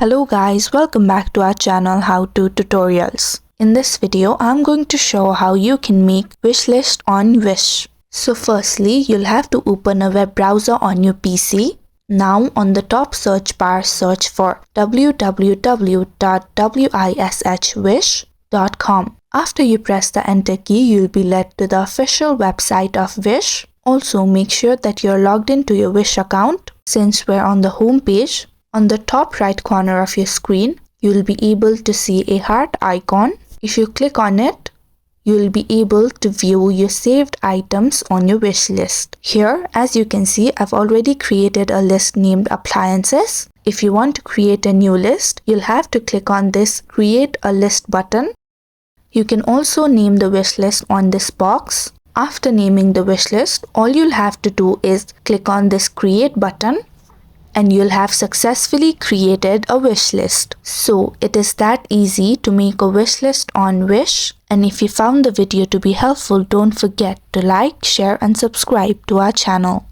Hello guys, welcome back to our channel How To Tutorials. In this video, I'm going to show how you can make wishlist on Wish. So firstly, you'll have to open a web browser on your PC. Now on the top search bar, search for www.wishwish.com. After you press the enter key, you'll be led to the official website of Wish. Also make sure that you're logged into your Wish account. Since we're on the home page, on the top right corner of your screen, you'll be able to see a heart icon. If you click on it, you'll be able to view your saved items on your wish list. Here, as you can see, I've already created a list named appliances. If you want to create a new list, you'll have to click on this Create a List button. You can also name the wish list on this box. After naming the wish list, all you'll have to do is click on this Create button, and you'll have successfully created a wish list. So it is that easy to make a wish list on Wish. And if you found the video to be helpful, don't forget to like, share and subscribe to our channel.